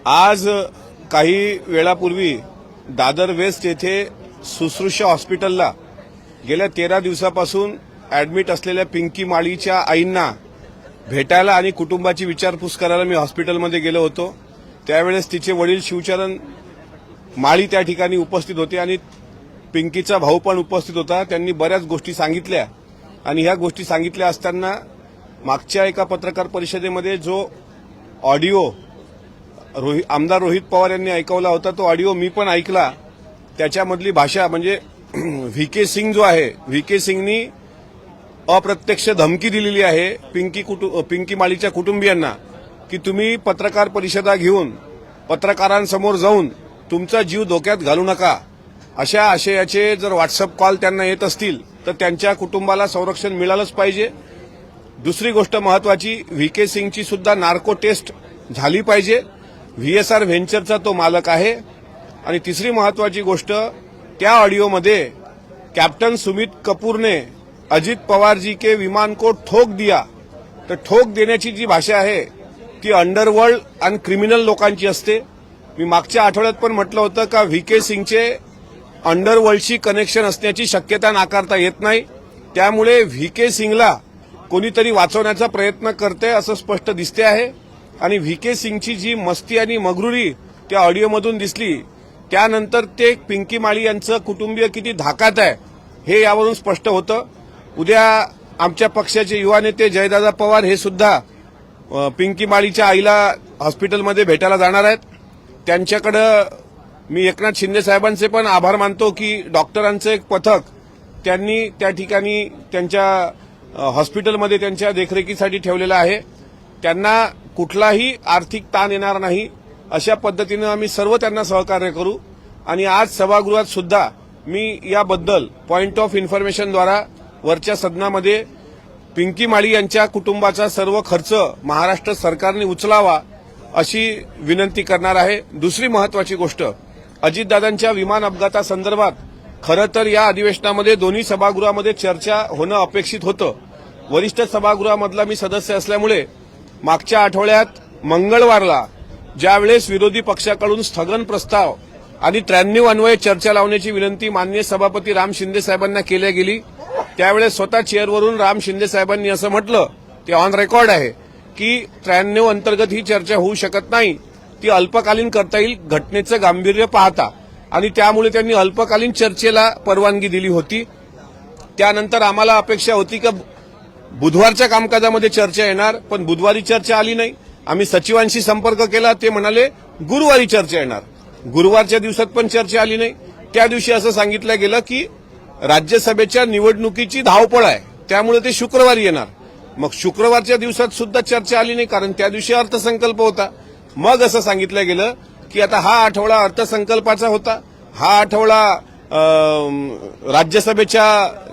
आज काही वेळापूर्वी दादर वेस्ट येथे सुश्रुषा हॉस्पिटलला गेल्या 13 दिवसापासून ॲडमिट असलेल्या पिंकी माळीच्या आईंना भेटायला आणि कुटुंबाची विचारपूस करायला मी हॉस्पिटलमध्ये गेलो होतो। त्यावेळेस तिचे वडील शिवचरण माळी त्या ठिकाणी उपस्थित होते आणि पिंकीचा भाऊ पण उपस्थित होता। त्यांनी बऱ्याच गोष्टी सांगितल्या आणि ह्या गोष्टी सांगितल्या असताना मागच्या एका पत्रकार परिषदेमध्ये जो ऑडिओ आमदार रोहित पवार यांनी ऐकवला होता तो ऑडिओ मी पण ऐकला। त्याच्यामधली भाषा म्हणजे व्हीके सिंग जो आहे, व्हीके सिंगनी अप्रत्यक्ष धमकी दिलेली आहे पिंकी माळीच्या कुटुंबियांना की तुम्ही पत्रकार परिषदा घेऊन पत्रकारांसमोर जाऊन तुमचा जीव धोक्यात घालू नका। अशा आशयाचे जर व्हॉट्सअप कॉल त्यांना येत असतील तर त्यांच्या कुटुंबाला संरक्षण मिळालंच पाहिजे। दुसरी गोष्ट महत्वाची, व्हीके सिंगची सुद्धा नार्को टेस्ट झाली पाहिजे। व्हीएसआर व्हेंचरचा तो मालक आहे। आणि तिसरी महत्वाची गोष्ट, त्या ऑडिओमध्ये कॅप्टन सुमित कपूरने अजित पवार जी के विमान को ठोक दिया, तर ठोक देण्याची जी भाषा आहे ती अंडरवर्ल्ड आणि क्रिमिनल लोकांची असते। मी मागच्या आठवड्यात पण म्हटलं होतं का व्हीके सिंगचे अंडरवर्ल्डशी कनेक्शन असण्याची शक्यता नाकारता येत नाही। त्यामुळे व्हीके सिंगला कोणीतरी वाचवण्याचा प्रयत्न करते असं स्पष्ट दिसते आहे। आणि व्हीके सिंगची जी मस्ती आणि मगरुरी त्या ऑडिओमधून दिसली त्यानंतर ते पिंकी माळी यांचं कुटुंबीय किती धाकात आहे हे यावरून स्पष्ट होतं। उद्या आमच्या पक्षाचे युवा नेते जयदादा पवार हे सुद्धा पिंकी माळीच्या आईला हॉस्पिटलमध्ये भेटायला जाणार आहेत। त्यांच्याकडे मी एकनाथ शिंदे साहेबांचे पण आभार मानतो की डॉक्टरांचं एक पथक त्यांनी त्या ठिकाणी त्यांच्या हॉस्पिटलमध्ये त्यांच्या देखरेखीसाठी ठेवलेलं आहे। त्यांना कुठलाही आर्थिक ताण येणार नाही अशा पद्धतीने आम्ही सर्व त्यांना सहकार्य करू। आणि आज सभागृहात सुद्धा मी याबद्दल पॉइंट ऑफ इन्फॉर्मेशनद्वारा वरच्या सदनामध्ये पिंकी माळी यांच्या कुटुंबाचा सर्व खर्च महाराष्ट्र सरकारने उचलावा अशी विनंती करणार आहे। दुसरी महत्वाची गोष्ट, अजितदादांच्या विमान अपघातासंदर्भात खरं तर या अधिवेशनामध्ये दोन्ही सभागृहामध्ये चर्चा होणं अपेक्षित होतं। वरिष्ठ सभागृहामधला मी सदस्य असल्यामुळे मागच्या आठवड्यात मंगळवारला ज्यावेळेस विरोधी पक्षाकडून स्थगन प्रस्ताव आणि 93 अन्वये चर्चा लावण्याची विनंती माननीय सभापती राम शिंदे साहेबांना केली गेली त्यावेळेस स्वतः चेअरवरून राम शिंदे साहेबांनी असं म्हटलं, ते ऑन रेकॉर्ड आहे की 93 अंतर्गत ही चर्चा होऊ शकत नाही, ती अल्पकालीन करता येईल घटनेचं गांभीर्य पाहता। आणि त्यामुळे त्यांनी अल्पकालीन चर्चेला परवानगी दिली होती। त्यानंतर आम्हाला अपेक्षा होती की बुधवारच्या कामकाजामध्ये चर्चा येणार, पण बुधवारी चर्चा आली नाही। आम्ही सचिवांशी संपर्क केला, ते म्हणाले गुरुवारी चर्चा येणार। गुरुवारच्या दिवसात पण चर्चा आली नाही। त्या दिवशी असं सांगितलं गेलं की राज्यसभेच्या निवडणुकीची धावपळ आहे त्यामुळे ते शुक्रवारी येणार। मग शुक्रवारच्या दिवसात सुद्धा चर्चा आली नाही कारण त्या दिवशी अर्थसंकल्प होता। मग असं सांगितलं गेलं की आता हा आठवडा अर्थसंकल्पाचा होता, हा आठवडा राज्यसभेच्या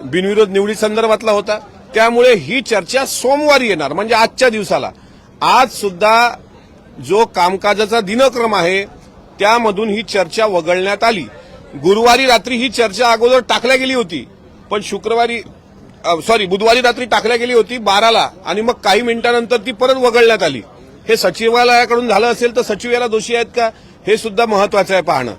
बिनविरोध निवडी संदर्भातला होता, त्यामुळे ही चर्चा सोमवारी येणार म्हणजे आजच्या दिवसाला। आज सुद्धा जो कामकाजाचा दिनक्रम आहे त्यामधून ही चर्चा वगळण्यात आली। गुरुवारी रात्री ही चर्चा अगोदर टाकल्या गेली होती, पण बुधवारी रात्री टाकल्या गेली होती 12ला आणि मग काही मिनिटांनंतर ती परत वगळण्यात आली। हे सचिवालयाकडून झालं असेल तर सचिव याला दोषी आहेत का हे सुद्धा महत्वाचं आहे पाहणं।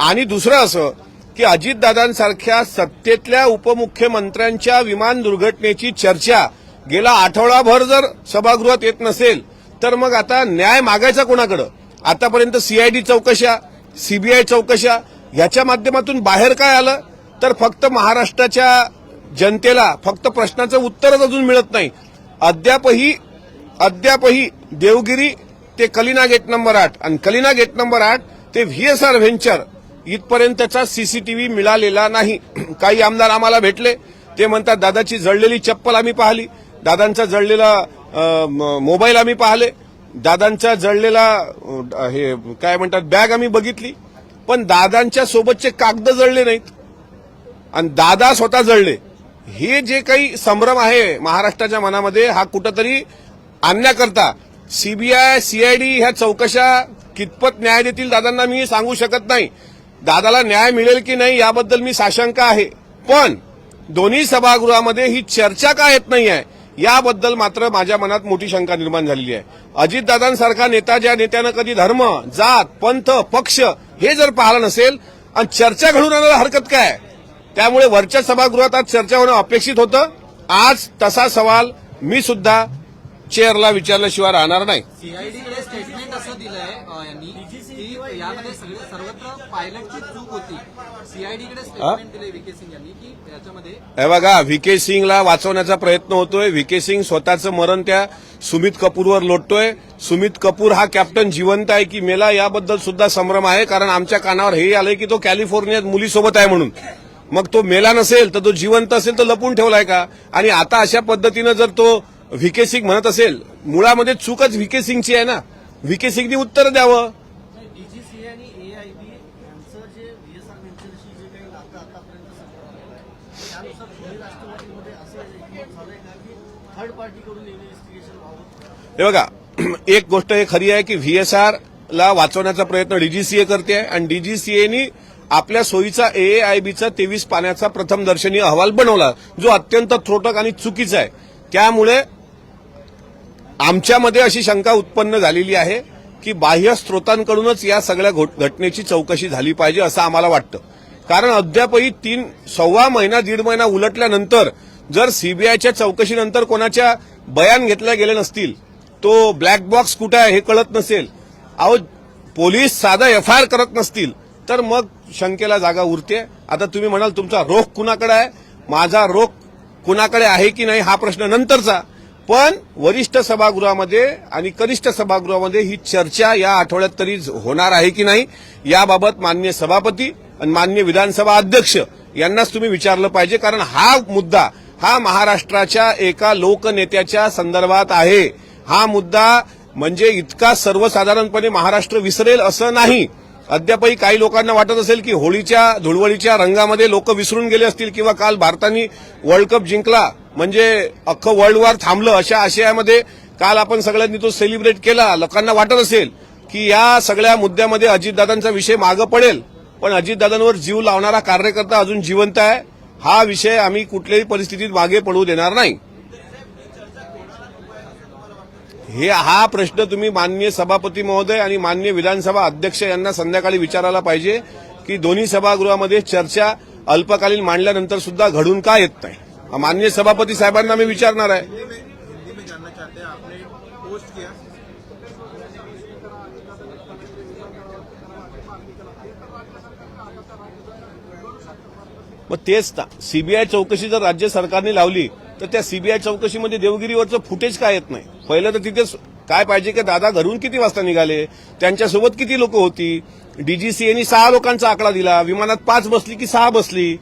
आणि दुसरं असं की अजितदादांसारख्या सत्तेतल्या उपमुख्यमंत्र्यांच्या विमान दुर्घटनेची चर्चा गेला आठवडाभर जर सभागृहात येत नसेल तर मग आता न्याय मागायचा कोणाकडे? आतापर्यंत सीआयडी चौकशा, सीबीआय चौकशा ह्याच्या माध्यमातून बाहेर काय आलं तर फक्त महाराष्ट्राच्या जनतेला फक्त प्रश्नाचं उत्तरच अजून मिळत नाही। अद्यापही देवगिरी ते कलिना गेट नंबर 8 आणि कलिना गेट नंबर 8 ते व्हीएसआर व्हेंचर इथपर्यंतचा सीसीटीव्ही मिळालेला नाही। काही आमदार आम्हाला भेटले, ते म्हणतात दादाची जळलेली चप्पल आम्ही पाहिली, दादांचा जळलेला मोबाईल आम्ही पाहिले, दादांचा जळलेला हे काय म्हणतात बॅग आम्ही बघितली, पण दादांच्या सोबतचे कागद जळले नाहीत आणि दादा स्वतः जळले। हे जे काही संभ्रम आहे महाराष्ट्राच्या मनामध्ये हा कुठंतरी आणण्याकरता सीबीआय सीआयडी ह्या चौकशा कितपत न्याय देतील दादांना मी सांगू शकत नाही। दादाला न्याय मिळेल की नाही याबद्दल मी साशंक आहे, पण दोन्ही सभागृहामध्ये ही चर्चा का येत नाही आहे याबद्दल मात्र माझ्या मनात मोठी शंका निर्माण झालेली आहे. अजितदादांसारखा नेता, ज्या नेत्यानं कधी धर्म, जात, पंथ, पक्ष हे जर पाहिलं नसेल आणि चर्चा घडून आणायला हरकत काय? त्यामुळे वरच्या सभागृहात आज चर्चा होणं अपेक्षित होतं. आज तसा सवाल मी सुद्धा चेअरला विचारल्याशिवाय राहणार नाही. सीआयडीकडे स्टेटमेंट असं दिलंय यांनी की यामध्ये सर्वत्र पायलटची चूक होती. सीआयडीकडे स्टेटमेंट दिलंय व्हीके सिंग यांनी की याच्यामध्ये हे बघा, व्हीके सिंगला वाचवण्याचा प्रयत्न होतोय. व्हीके सिंग स्वतःचं मरण त्या सुमित कपूरवर लोटतोय. सुमित कपूर हा कॅप्टन जिवंत आहे की मेला याबद्दल सुद्धा संभ्रम आहे, कारण आमच्या कानावर हे आलंय की तो कॅलिफोर्नियात मुलीसोबत आहे म्हणून. मग तो मेला नसेल तर तो जिवंत असेल तर लपून ठेवलाय का? आणि आता अशा पद्धतीनं जर तो व्हीके सिंग म्हणत असेल, मुळामध्ये चूकच व्हीके सिंगची आहे ना. व्हीके सिंगनी उत्तर द्यावं. डीजीसीए आणि एआयबी यांचं जे व्हीएसआर व्हेंचरशी जे काही नातं आतापर्यंत संदर्भात आहे त्यानुसार पुणे राष्ट्रवादीमध्ये असं एकमत झालंय का की थर्ड पार्टीकडून इन्व्हेस्टिगेशन व्हावं? हे बघा, एक गोष्ट हे खरी आहे की व्हीएसआर ला वाचवण्याचा प्रयत्न डीजीसीए करते आहे आणि डीजीसीएनी आपल्या सोयीचा एआयबीचा 23 पानाचा प्रथमदर्शनी अहवाल बनवला, जो अत्यंत त्रोटक आणि चुकीचा आहे. त्यामुळे आमच्यामध्ये अशी शंका उत्पन्न झालेली आहे की बाह्य स्रोतांकडूनच या सगळ्या घटनेची चौकशी झाली पाहिजे असं आम्हाला वाटतं. कारण अद्यापही 1.25 महिना 1.5 महिना उलटल्यानंतर जर सीबीआयच्या चौकशीनंतर कोणाच्या बयान घेतल्या गेले नसतील, तो ब्लॅक बॉक्स कुठे आहे हे कळत नसेल, अहो पोलीस साधा एफआयआर करत नसतील, तर मग शंकेला जागा उरते. आता तुम्ही म्हणाल तुमचा रोख कुणाकडे आहे, माझा रोख कुणाकडे आहे की नाही हा प्रश्न नंतरचा. पण वरिष्ठ सभागृहामध्ये आणि कनिष्ठ सभागृहामध्ये ही चर्चा या आठवड्यात तरी होणार आहे की नाही याबाबत माननीय सभापती आणि माननीय विधानसभा अध्यक्ष यांनाच तुम्ही विचारलं पाहिजे. कारण हा मुद्दा हा महाराष्ट्राच्या एका लोकनेत्याच्या संदर्भात आहे. हा मुद्दा म्हणजे इतका सर्वसाधारणपणे महाराष्ट्र विसरेल असं नाही. अद्यापही काही लोकांना वाटत असेल की होळीच्या धुळवडीच्या रंगामध्ये लोक विसरून गेले असतील किंवा काल भारताने वर्ल्ड कप जिंकला म्हणजे अख्खं वर्ल्ड वॉर थांबलं, अशा आशयामध्ये काल आपण सगळ्यांनी तो सेलिब्रेट केला. लोकांना वाटत असेल की या सगळ्या मुद्द्यामध्ये अजितदादांचा विषय मागं पडेल, पण अजितदादांवर जीव लावणारा कार्यकर्ता अजून जिवंत आहे. हा विषय आम्ही कुठल्याही परिस्थितीत मागे पडू देणार नाही. हा प्रश्न तुम्ही माननीय सभापती महोदय आणि माननीय विधानसभा अध्यक्ष यांना संध्याकाळी विचारायला पाहिजे की दोन्ही सभागृहामध्ये चर्चा अल्पकालीन मांडल्यानंतर सुद्धा घडून का येत नाही. माननीय सभापती साहेबांना मी विचारणार आहे. मग तेच ना, सीबीआय चौकशी जर राज्य सरकारने लावली तर त्या सीबीआय चौकशीमध्ये देवगिरीवरचं फुटेज काय येत नाही. पहिलं तर तिथे काय पाहिजे की दादा घरून किती वाजता निघाले, त्यांच्यासोबत किती लोक होती. डीजीसीएनी 6 लोकांचा आकडा दिला, विमानात 5 बसली की 6 बसली,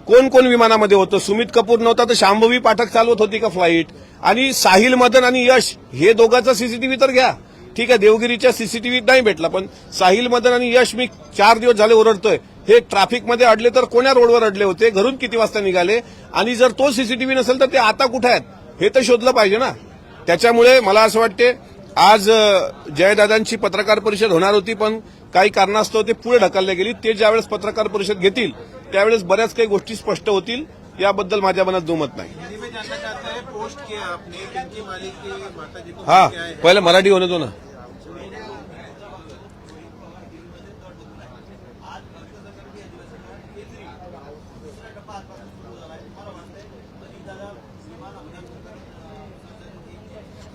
कोण कोण विमानामध्ये होतं. सुमित कपूर नव्हता तर शांभवी पाठक चालवत होती का फ्लाईट, आणि साहिल मदन आणि यश हे दोघांचा सीसीटीव्ही तर घ्या. ठीक आहे, देवगिरीच्या सीसीटीव्ही नाही भेटला, पण साहिल मदन आणि यश मी 4 दिवस झाले ओरडतोय, हे ट्रॅफिकमध्ये अडले तर कोण्या रोडवर अडले होते, घरून किती वाजता निघाले, आणि जर तो सीसीटीव्ही नसेल तर ते आता कुठे आहेत हे तर शोधलं पाहिजे ना. त्याच्यामुळे मला असं वाटते आज जयदादांची पत्रकार परिषद होणार होती, पण काही कारणास्तव ते पुढे ढकलल्या गेली. ते ज्यावेळेस पत्रकार परिषद घेतील त्यावेळेस बऱ्याच काही गोष्टी स्पष्ट होतील. याबद्दल माझ्या मनात दुमत नाही. हा, पहिले मराठी होणे दो ना.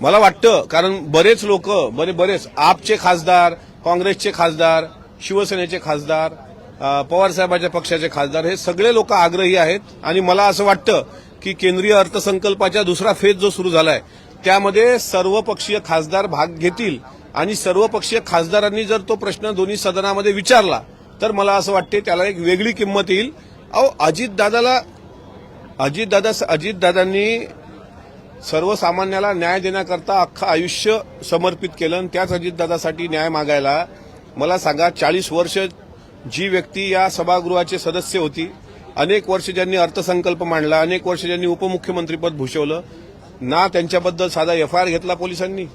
मला वाटतं कारण बरेच लोक बरेच आपचे खासदार, काँग्रेसचे खासदार, शिवसेनेचे खासदार, पवारसाहेबांच्या पक्षाचे खासदार हे सगळे लोक आग्रही आहेत. आणि मला असं वाटतं की केंद्रीय अर्थसंकल्पाच्या दुसरा फेज जो सुरू झालाय त्यामध्ये सर्वपक्षीय खासदार भाग घेतील आणि सर्वपक्षीय खासदारांनी जर तो प्रश्न दोन्ही सदनामध्ये विचारला तर मला असं वाटते त्याला एक वेगळी किंमत येईल. अहो अजितदादांनी सर्वसामान्याला न्याय देण्याकरता अख्खं आयुष्य समर्पित केलं आणि त्याच अजितदादासाठी न्याय मागायला मला सांगा 40 वर्ष जी व्यक्ती या सभागृहाचे सदस्य होती, अनेक वर्ष ज्यांनी अर्थसंकल्प मांडला, अनेक वर्ष ज्यांनी उपमुख्यमंत्रीपद भूषवलं, ना त्यांच्याबद्दल साधा एफआयआर घेतला पोलिसांनी,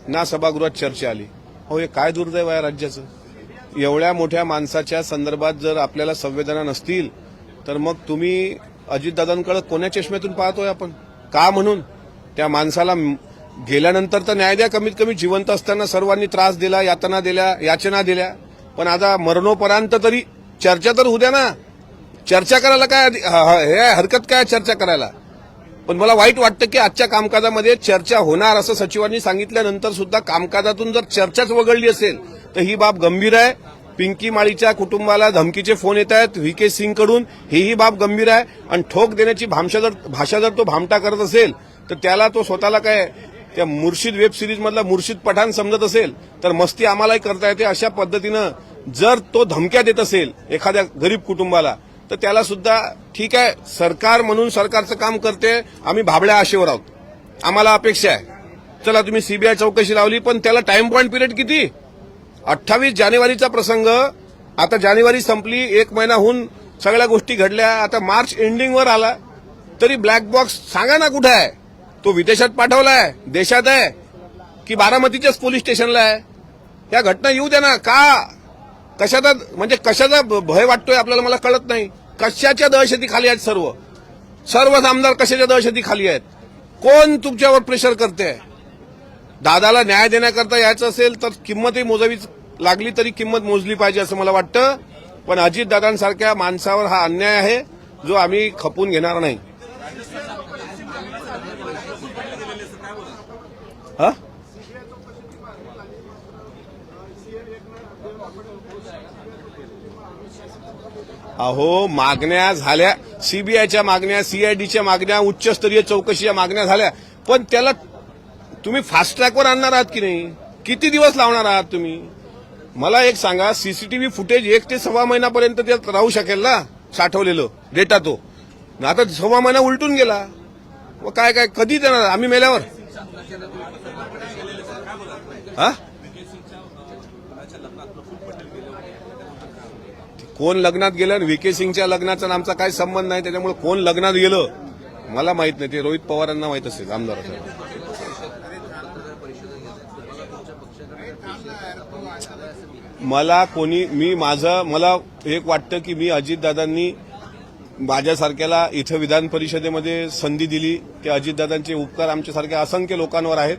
ना सभागृहात चर्चा आली. अहो हे काय दुर्दैव आहे राज्याचं. एवढ्या मोठ्या माणसाच्या संदर्भात जर आपल्याला संवेदना नसतील तर मग तुम्ही अजितदादांकडे कोण्या चष्म्यातून पाहतोय आपण, का म्हणून. त्या माणसाला गेल्यानंतर तर न्याय द्या, कमीत कमी जिवंत असताना सर्वांनी त्रास दिला, याचना दिल्या, पण आता मरणोपरांत तरी चर्चा तर होऊ द्या ना. चर्चा करायला काय हे हरकत काय चर्चा करायला. पण मला वाईट वाटतं की आजच्या कामकाजामध्ये चर्चा होणार असं सचिवांनी सांगितल्यानंतर सुद्धा कामकाजातून जर चर्चाच वगळली असेल तर ही बाब गंभीर आहे. पिंकी माळीच्या कुटुंबाला धमकीचे फोन येत आहेत व्हीके सिंग कडून, ही बाब गंभीर आहे. आणि ठोक देण्याची भाषा जर तो भामटा करत असेल तर त्याला तो स्वतःला काय त्या मुर्शिद वेब सिरीज मधला मुर्शिद पठाण समजत असेल तर मस्ती आम्हालाही करता येते. अशा पद्धतीनं जर तो धमक्या देत असेल एखाद्या गरीब कुटुंबाला तर त्याला सुद्धा ठीक आहे, सरकार म्हणून सरकारचं काम करते, आम्ही भाबड्या आशेवर आहोत, आम्हाला अपेक्षा आहे. चला तुम्ही सीबीआय चौकशी लावली, पण त्याला टाइम पॉइंट पिरियड किती? 28 जानेवारीचा प्रसंग, आता जानेवारी संपली, 1 महिना होऊन सगळ्या गोष्टी घडल्या, आता मार्च एंडिंगवर आला तरी ब्लॅक बॉक्स सांगा ना कुठे आहे? तो विदेशात पाठवलाय, देशात आहे की बारामतीच्याच पोलीस स्टेशनला आहे? या घटना येऊ द्या ना. का कशाचा म्हणजे कशाचा भय वाटतोय आपल्याला मला कळत नाही. कशाच्या दहशती खाली आहेत? सर्वच आमदार कशाच्या दहशती खाली आहेत? कोण तुमच्यावर प्रेशर करते? दादाला न्याय देण्याकरता यायचं असेल तर किंमतही मोजावी लागली तरी किंमत मोजली पाहिजे असं मला वाटतं. पण अजितदादांसारख्या माणसावर हा अन्याय आहे जो आम्ही खपून घेणार नाही. अहो, मागण्या झाल्या, सीबीआयच्या मागण्या, सीआयडीच्या मागण्या, उच्चस्तरीय चौकशीच्या मागण्या झाल्या, पण त्याला तुम्ही फास्ट ट्रॅकवर आणणार आहात की नाही? किती दिवस लावणार आहात तुम्ही? मला एक सांगा, सीसीटीव्ही फुटेज 1 ते 1.25 महिन्यापर्यंत त्यात राहू शकेल ना साठवलेलं डेटा? तो आता 1.25 महिना उलटून गेला. मग काय काय कधी देणार आम्ही मेल्यावर? कोण लग्नात गेलं? व्हीके सिंगच्या लग्नाचा आमचा काय संबंध नाही, त्याच्यामुळे कोण लग्नात गेलं मला माहित नाही. ते रोहित पवारांना माहित असेल, आमदारांना. मला मला एक वाटतं की मी अजितदादांनी माझ्यासारख्याला इथं विधान परिषदेमध्ये संधी दिली. ते अजितदादांचे उपकार आमच्यासारख्या असंख्य लोकांवर आहेत.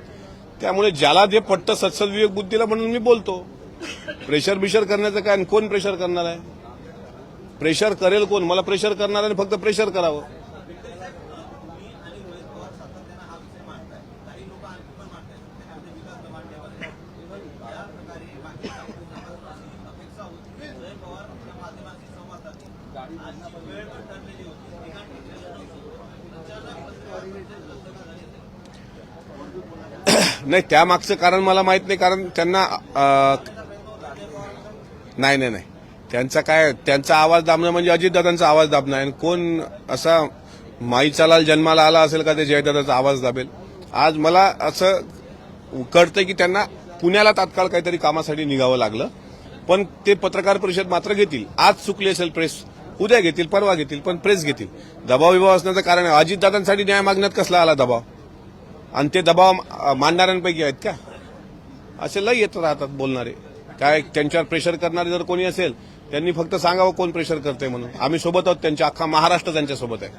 त्यामुळे ज्याला जे पटतं सत्सद्विवेक बुद्धीला म्हणून मी बोलतो. प्रेशर करण्याचं काय? आणि कोण प्रेशर करणार आहे? प्रेशर करेल कोण? मला प्रेशर करणार आणि फक्त प्रेशर करावं. नाही, त्यामागचं कारण मला माहित नाही. कारण त्यांना नाही त्यांचा आवाज दाबणं म्हणजे अजितदादांचा आवाज दाबणं आहे. आणि कोण असा माईचा जन्माला आला असेल का ते जयदादाचा आवाज दाबेल? आज मला असं कळतंय की त्यांना पुण्याला तात्काळ काहीतरी कामासाठी निघावं लागलं, पण ते पत्रकार परिषद मात्र घेतील. आज चुकली असेल प्रेस, उद्या घेतील, परवा घेतील, पण प्रेस घेतील. दबाव असण्याचं कारण आहे. अजितदादांसाठी न्याय मागण्यात कसला आला दबाव? आणि ते दबाव मांडणाऱ्यांपैकी आहेत का? असे लय येत राहतात बोलणारे. काय त्यांच्यावर प्रेशर करणारे जर कोणी असेल त्यांनी फक्त सांगावं कोण प्रेशर करतंय म्हणून. आम्ही सोबत आहोत त्यांच्या, अख्खा महाराष्ट्र त्यांच्यासोबत आहे.